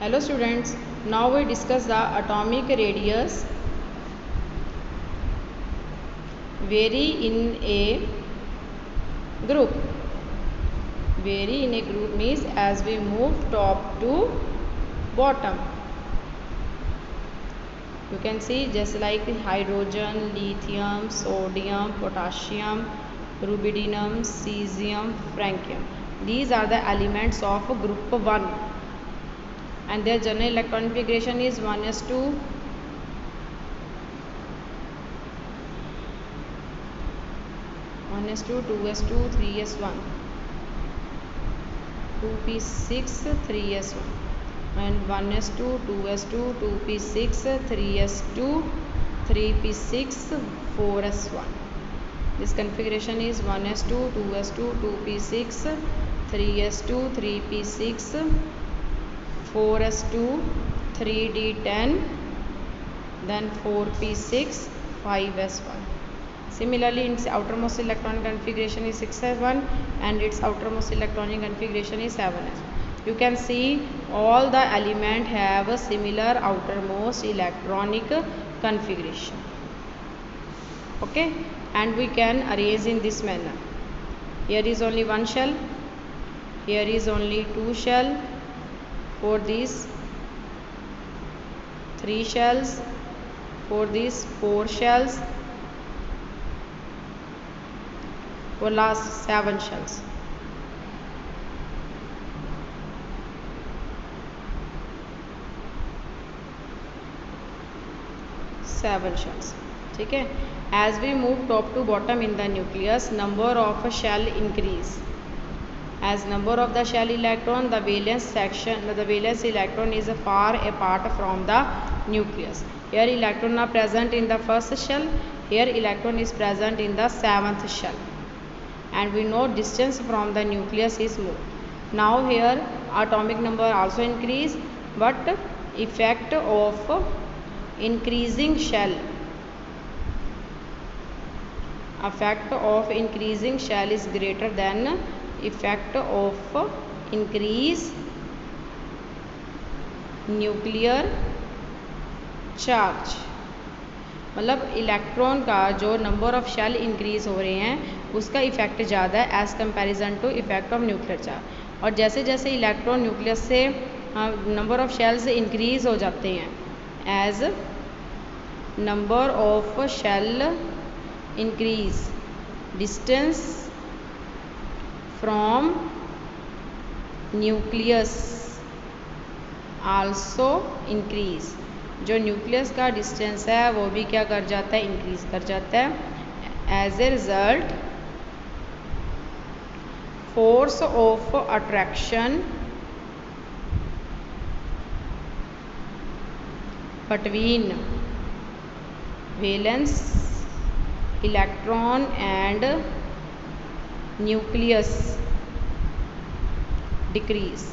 Hello students, now we discuss the atomic radius vary in a group. Vary in a group means as we move top to bottom. You can see just like hydrogen, lithium, sodium, potassium, rubidium, cesium, francium. These are the elements of group 1 and their general electron configuration is 1s2, 1s2, 2s2, 3s1, 2p6, 3s1 and 1s2, 2s2, 2p6, 3s2, 3p6, 4s1. This configuration is 1s2, 2s2, 2p6, 3s2, 3p6, 4s2, 3d10, then 4p6, 5s1. Similarly, its outermost electronic configuration is 6s1 and its outermost electronic configuration is 7s. You can see all the elements have a similar outermost electronic configuration. Okay, and we can arrange in this manner. Here is only one shell, here is only two shell, for these 3 shells, for these 4 shells, for last 7 shells. ठीक है. As we move top to bottom in the nucleus, number of shell increase. As number of the shell electron, the valence electron is far apart from the nucleus. Here electron are present in the first shell, here electron is present in the 7th shell, and we know distance from the nucleus is more. Now here atomic number also increase, but effect of increasing shell is greater than effect of increase nuclear charge. मतलब electron का जो number of shell increase हो रहे हैं उसका effect ज़्यादा है as comparison to effect of nuclear charge. और जैसे जैसे इलेक्ट्रॉन न्यूक्लियस से नंबर ऑफ शेल्स इंक्रीज हो जाते हैं, as number of shell increase, distance from nucleus also increase. जो न्यूक्लियस का डिस्टेंस है वो भी क्या कर जाता है, इंक्रीज कर जाता है. As a result force of attraction between valence electron and nucleus decrease.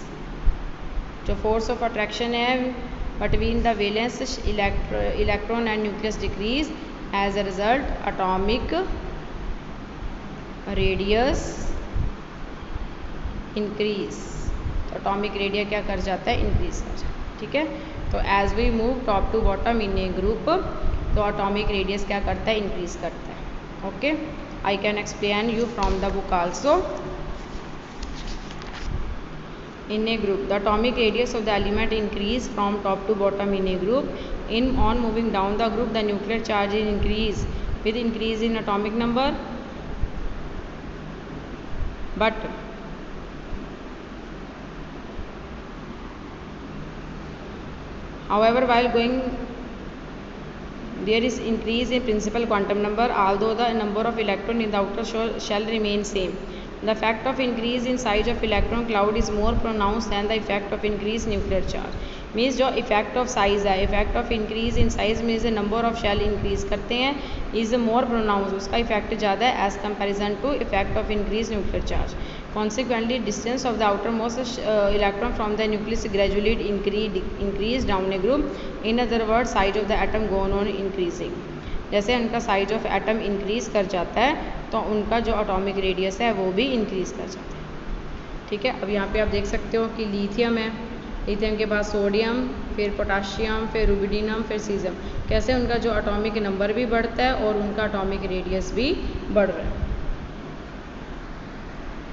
जो फोर्स ऑफ अट्रैक्शन है between the valence electron and nucleus decrease. As a result, atomic radius increase. तो atomic radius क्या कर जाता है, इंक्रीज कर जाता है. ठीक है. तो as we move top to bottom in a group, तो एटॉमिक रेडियस क्या करता है, इंक्रीज करता है. Okay, I can explain you from the book also. In a group, the atomic radius of the element increase from top to bottom in a group. On moving down the group, the nuclear charge is increase with increase in atomic number, but however while going there is increase in principal quantum number, although the number of electron in the outer shell remains same. The effect of increase in size of electron cloud is more pronounced than the effect of increase nuclear charge. Means जो effect of size है, effect of increase in size means number of shell increase करते हैं, is more pronounce, उसका effect ज़्यादा है as comparison to effect of increase nuclear charge. Consequently, distance of the outermost electron from the nucleus gradually increase down a group. In other words, size of the atom go on increasing. जैसे उनका size of atom increase कर जाता है तो उनका जो atomic radius है वो भी इंक्रीज कर जाता है. ठीक है. अब यहाँ पे आप देख सकते हो कि लिथियम है, लिथियम के बाद सोडियम, फिर पोटाशियम, फिर रुबिडियम, फिर सीजियम, कैसे उनका जो एटॉमिक नंबर भी बढ़ता है और उनका एटॉमिक रेडियस भी बढ़ रहा है।